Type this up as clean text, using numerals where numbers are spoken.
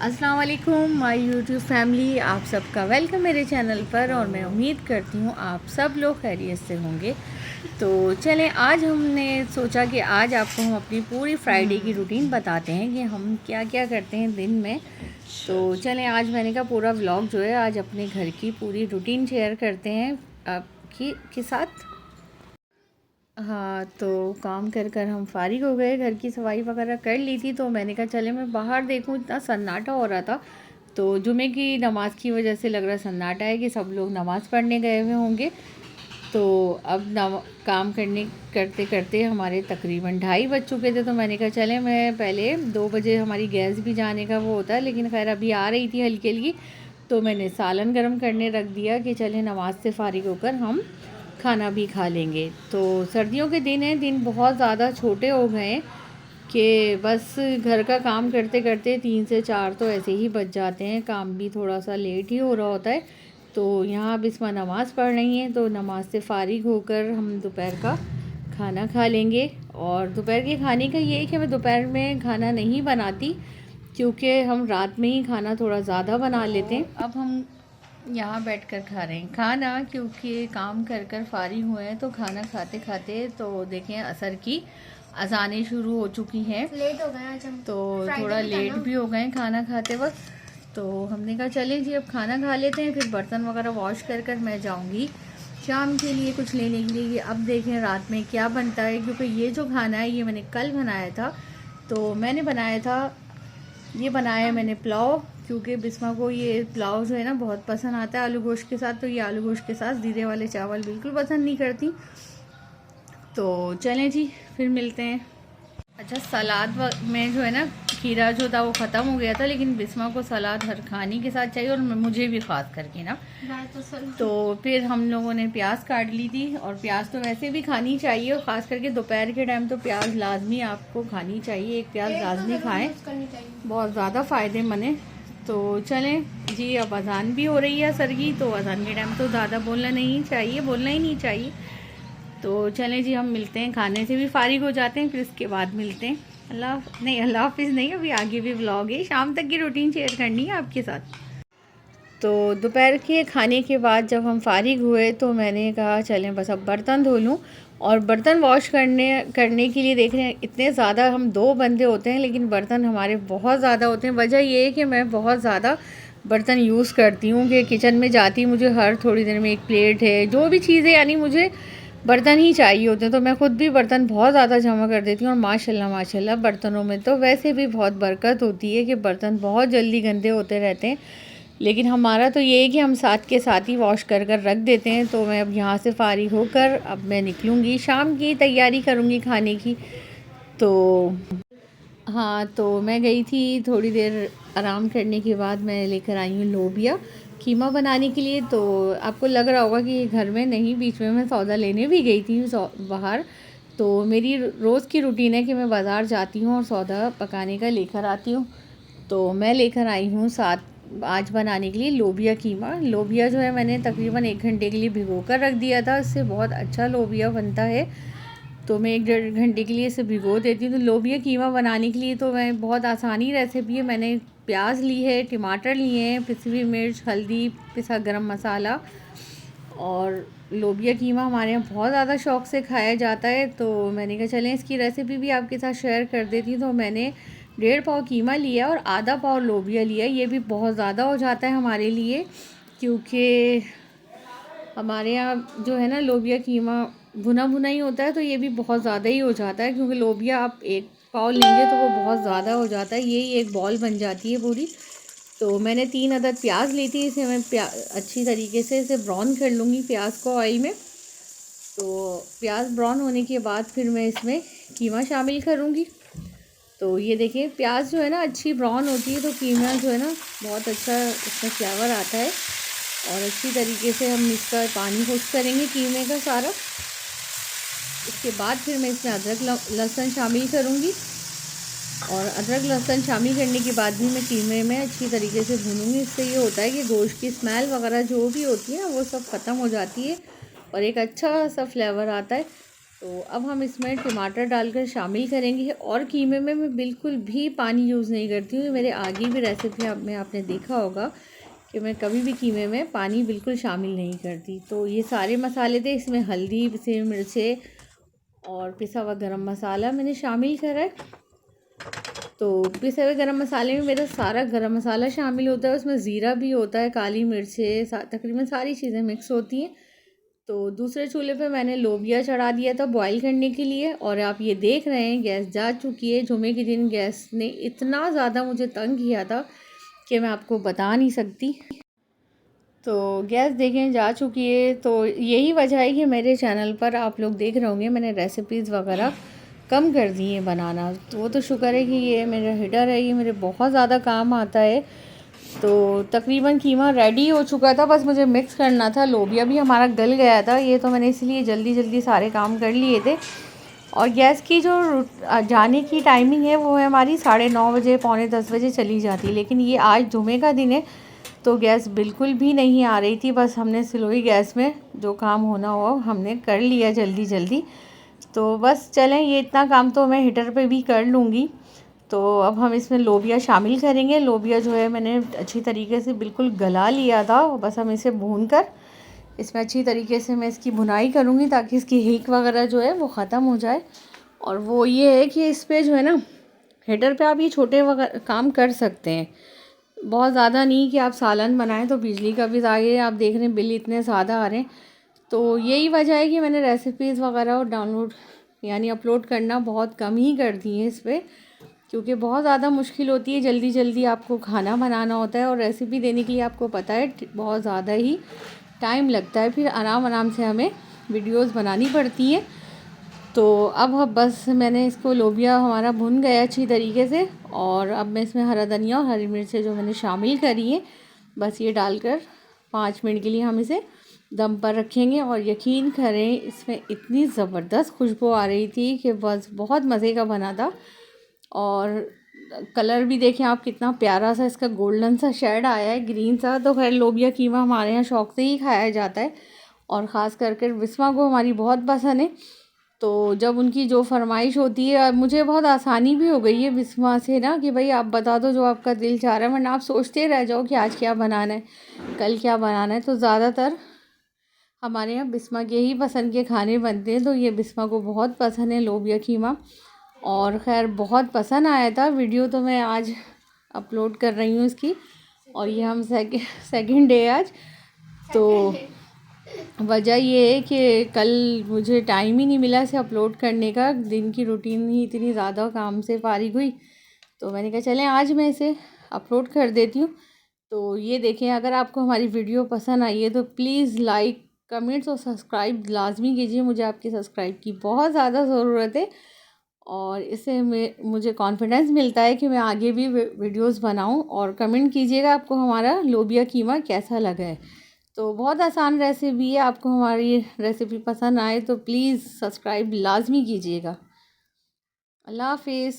अस्सलाम वालेकुम my YouTube family, आप सबका वेलकम मेरे चैनल पर। और मैं उम्मीद करती हूँ आप सब लोग खैरियत से होंगे। तो चलें, आज हमने सोचा कि आज आपको हम अपनी पूरी फ्राइडे की रूटीन बताते हैं कि हम क्या क्या करते हैं दिन में। तो चलें, आज मैंने कहा पूरा व्लॉग जो है आज अपने घर की पूरी रूटीन शेयर करते हैं आपके साथ। हाँ, तो काम कर कर हम फारिग हो गए, घर की सफाई वगैरह कर ली थी। तो मैंने कहा चले मैं बाहर देखूं, इतना सन्नाटा हो रहा था। तो जुमे की नमाज़ की वजह से लग रहा सन्नाटा है कि सब लोग नमाज़ पढ़ने गए हुए होंगे। तो अब काम करते करते हमारे तकरीबन 2:30 बज चुके थे। तो मैंने कहा चले मैं पहले 2 बजे हमारी गैस भी जाने का वो होता है, लेकिन खैर अभी आ रही थी हल्की हल्की। तो मैंने सालन गर्म करने रख दिया कि चले नमाज़ से फ़ारिग होकर हम खाना भी खा लेंगे। तो सर्दियों के दिन हैं, दिन बहुत ज़्यादा छोटे हो गए हैं कि बस घर का काम करते करते 3 से 4 तो ऐसे ही बज जाते हैं। काम भी थोड़ा सा लेट ही हो रहा होता है। तो यहाँ बिस्मा नमाज़ पढ़ रही हैं, तो नमाज़ से फ़ारिग होकर हम दोपहर का खाना खा लेंगे। और दोपहर के खाने का ये है कि मैं दोपहर में खाना नहीं बनाती, क्योंकि हम रात में ही खाना थोड़ा ज़्यादा बना लेते हैं। अब हम यहाँ बैठकर खा रहे हैं खाना, क्योंकि काम कर कर फारिग हुए हैं। तो खाना खाते खाते तो देखें असर की अजानें शुरू हो चुकी हैं। लेट हो गए आज हम, तो थोड़ा लेट भी हो गए खाना खाते वक्त। तो हमने कहा चलें जी अब खाना खा लेते हैं, फिर बर्तन वगैरह वॉश कर कर मैं जाऊंगी शाम के लिए कुछ लेने के लिए। अब देखें रात में क्या बनता है, क्योंकि ये जो खाना है ये मैंने कल बनाया था। तो मैंने बनाया था, ये बनाया है मैंने पुलाव, क्योंकि बिस्मा को ये पुलाव जो है ना बहुत पसंद आता है आलू गोश्त के साथ। तो ये आलू गोश्त के साथ जीरे वाले चावल बिल्कुल पसंद नहीं करती। तो चलें जी फिर मिलते हैं। अच्छा, सलाद में जो है ना खीरा जो था वो ख़त्म हो गया था, लेकिन बिस्मा को सलाद हर खाने के साथ चाहिए, और मुझे भी ख़ास करके ना। तो फिर हम लोगों ने प्याज काट ली थी, और प्याज तो वैसे भी खानी चाहिए, और ख़ास करके दोपहर के टाइम तो प्याज लाजमी आपको खानी चाहिए। एक प्याज लाजमी खाएं, बहुत ज़्यादा फ़ायदेमंद है। तो चलें जी, अब अजान भी हो रही है असर की। तो अजान के टाइम तो ज़्यादा बोलना नहीं चाहिए, बोलना ही नहीं चाहिए। तो चलें जी हम मिलते हैं, खाने से भी फारिग हो जाते हैं, फिर इसके बाद मिलते हैं। अल्लाह हाफिज़ नहीं, अभी आगे भी व्लॉग है, शाम तक की रूटीन शेयर करनी है आपके साथ। तो दोपहर के खाने के बाद जब हम फारिग हुए तो मैंने कहा चलें बस अब बर्तन धो लूँ। और बर्तन वॉश करने के लिए देख रहे हैं इतने ज़्यादा, हम 2 बंदे होते हैं लेकिन बर्तन हमारे बहुत ज़्यादा होते हैं। वजह ये है कि मैं बहुत ज़्यादा बर्तन यूज़ करती हूँ कि किचन में जाती मुझे हर थोड़ी देर में एक प्लेट है, जो भी चीज़ें यानी मुझे बर्तन ही चाहिए होते हैं। तो मैं ख़ुद भी बर्तन बहुत ज़्यादा जमा कर देती हूँ। और माशाल्लाह माशाल्लाह बर्तनों में तो वैसे भी बहुत बरकत होती है कि बर्तन बहुत जल्दी गंदे होते रहते हैं। लेकिन हमारा तो ये है कि हम साथ के साथ ही वॉश कर कर रख देते हैं। तो मैं अब यहाँ से फ़ारिग होकर अब मैं निकलूँगी, शाम की तैयारी करूँगी खाने की। तो हाँ, तो मैं गई थी थोड़ी देर आराम करने के बाद मैं लेकर आई हूँ लोबिया कीमा बनाने के लिए। तो आपको लग रहा होगा कि घर में नहीं, बीच में मैं सौदा लेने भी गई थी बाहर। तो मेरी रोज़ की रूटीन है कि मैं बाज़ार जाती हूँ और सौदा पकाने का लेकर आती हूँ। तो मैं लेकर आई हूँ साथ आज बनाने के लिए लोबिया कीमा। लोबिया जो है मैंने तकरीबन 1 घंटे के लिए भिगो कर रख दिया था, इससे बहुत अच्छा लोबिया बनता है। तो मैं 1 डेढ़ घंटे के लिए इसे भिगो देती हूँ। तो लोबिया कीमा बनाने के लिए तो मैं बहुत आसानी रेसिपी है। मैंने प्याज ली है, टमाटर लिए हैं, पिसी हुई मिर्च, हल्दी, पिसा गरम मसाला। और लोबिया कीमा हमारे यहाँ बहुत ज़्यादा शौक़ से खाया जाता है। तो मैंने कहा चलें इसकी रेसिपी भी आपके साथ शेयर कर देती हूँ। तो मैंने 1.5 पाव कीमा लिया और आधा पाव लोबिया लिया। ये भी बहुत ज़्यादा हो जाता है हमारे लिए, क्योंकि हमारे यहाँ जो है ना लोबिया कीमा भुना भुना ही होता है। तो ये भी बहुत ज़्यादा ही हो जाता है, क्योंकि लोबिया आप 1 पाव लेंगे तो वो बहुत ज़्यादा हो जाता है, यही एक बॉल बन जाती है पूरी। तो मैंने 3 अदद प्याज ली थी, इसे मैं अच्छी तरीके से इसे ब्राउन कर लूँगी प्याज को ऑयल में। तो प्याज ब्राउन होने के बाद फिर मैं इसमें कीमा शामिल करूँगी। तो ये देखिए प्याज जो है ना अच्छी ब्राउन होती है तो कीमा जो है ना बहुत अच्छा इसका फ्लेवर आता है। और अच्छी तरीके से हम इसका पानी खुश करेंगे कीमे का सारा। इसके बाद फिर मैं इसमें अदरक लहसुन शामिल करूँगी। और अदरक लहसुन शामिल करने के बाद भी मैं कीमे में अच्छी तरीके से भूनूंगी। इससे ये होता है कि गोश्त की स्मेल वगैरह जो भी होती है वो सब ख़त्म हो जाती है और एक अच्छा सा फ्लेवर आता है। तो अब हम इसमें टमाटर डालकर शामिल करेंगे। और कीमे में मैं बिल्कुल भी पानी यूज़ नहीं करती हूँ। मेरे आगे भी रेसिपी में आपने देखा होगा कि मैं कभी भी कीमे में पानी बिल्कुल शामिल नहीं करती। तो ये सारे मसाले थे, इसमें हल्दी, पिसी मिर्चें और पिसा हुआ गरम मसाला मैंने शामिल करा है। तो पिसे हुए गरम मसाले में मेरा सारा गरम मसाला शामिल होता है, उसमें ज़ीरा भी होता है, काली मिर्चें, तकरीबन सारी चीज़ें मिक्स होती हैं। तो दूसरे चूल्हे पे मैंने लोबिया चढ़ा दिया था बॉईल करने के लिए। और आप ये देख रहे हैं गैस जा चुकी है। जुमे के दिन गैस ने इतना ज़्यादा मुझे तंग किया था कि मैं आपको बता नहीं सकती। तो गैस देखें जा चुकी है। तो यही वजह है कि मेरे चैनल पर आप लोग देख रहे होंगे मैंने रेसिपीज़ वगैरह कम कर दी है बनाना। तो वो तो शुक्र है कि ये मेरा हिटर है, ये मेरे बहुत ज़्यादा काम आता है। तो तकरीबन कीमा रेडी हो चुका था, बस मुझे मिक्स करना था। लोबिया भी हमारा गल गया था, ये तो मैंने इसलिए जल्दी जल्दी सारे काम कर लिए थे। और गैस की जो जाने की टाइमिंग है वो है हमारी 9:30 बजे, 9:45 बजे चली जाती है। लेकिन ये आज जुमे का दिन है तो गैस बिल्कुल भी नहीं आ रही थी। बस हमने स्लोई गैस में जो काम होना हो हमने कर लिया जल्दी जल्दी। तो बस चलें, ये इतना काम तो मैं हीटर पे भी कर लूँगी। तो अब हम इसमें लोबिया शामिल करेंगे। लोबिया जो है मैंने अच्छी तरीके से बिल्कुल गला लिया था। बस हम इसे भून कर इसमें अच्छी तरीके से मैं इसकी भुनाई करूँगी ताकि इसकी हीक वगैरह जो है वो ख़त्म हो जाए। और वो ये है कि इस पर जो है ना, हीटर पे आप ये छोटे वगैरह काम कर सकते हैं, बहुत ज़्यादा नहीं कि आप सालन बनाएं तो बिजली का भी ज़ाहिर है। आप देख रहे हैं बिल इतने ज़्यादा आ रहे हैं। तो यही वजह है कि मैंने रेसिपीज़ वगैरह डाउनलोड यानी अपलोड करना बहुत कम ही कर दी है इस पर, क्योंकि बहुत ज़्यादा मुश्किल होती है। जल्दी जल्दी आपको खाना बनाना होता है और रेसिपी देने के लिए आपको पता है बहुत ज़्यादा ही टाइम लगता है। फिर आराम आराम से हमें वीडियोस बनानी पड़ती हैं। तो अब बस मैंने इसको, लोबिया हमारा भुन गया अच्छी तरीके से। और अब मैं इसमें हरा धनिया और हरी मिर्चें जो मैंने शामिल करी हैं, बस ये डालकर 5 मिनट के लिए हम इसे दम पर रखेंगे। और यकीन करें इसमें इतनी ज़बरदस्त खुशबू आ रही थी कि बस बहुत मज़े का बना था। और कलर भी देखें आप कितना प्यारा सा इसका गोल्डन सा शेड आया है, ग्रीन सा। तो खैर लोबिया कीमा हमारे यहाँ शौक़ से ही खाया जाता है और ख़ास करके बिस्मा को हमारी बहुत पसंद है। तो जब उनकी जो फरमाइश होती है, मुझे बहुत आसानी भी हो गई है बिस्मा से ना कि भाई आप बता दो जो आपका दिल चाह रहा है, वरना आप सोचते रह जाओ कि आज क्या बनाना है, कल क्या बनाना है। तो ज़्यादातर हमारे यहाँ बिस्मा के ही पसंद के खाने बनते हैं। तो ये बिस्मा को बहुत पसंद है लोबिया कीमा। और ख़ैर बहुत पसंद आया था। वीडियो तो मैं आज अपलोड कर रही हूँ इसकी, और ये हम सेकंड डे आज। तो वजह ये है कि कल मुझे टाइम ही नहीं मिला इसे अपलोड करने का, दिन की रूटीन ही इतनी ज़्यादा काम से फारिग हुई। तो मैंने कहा चलें आज मैं इसे अपलोड कर देती हूँ। तो ये देखें, अगर आपको हमारी वीडियो पसंद आई है तो प्लीज़ लाइक, कमेंट्स और सब्सक्राइब लाजमी कीजिए। मुझे आपके सब्सक्राइब की बहुत ज़्यादा ज़रूरत है और इससे मुझे कॉन्फिडेंस मिलता है कि मैं आगे भी वीडियोस बनाऊं। और कमेंट कीजिएगा आपको हमारा लोबिया कीमा कैसा लगा है। तो बहुत आसान रेसिपी है, आपको हमारी रेसिपी पसंद आए तो प्लीज़ सब्सक्राइब लाजमी कीजिएगा। अल्लाह हाफिज़।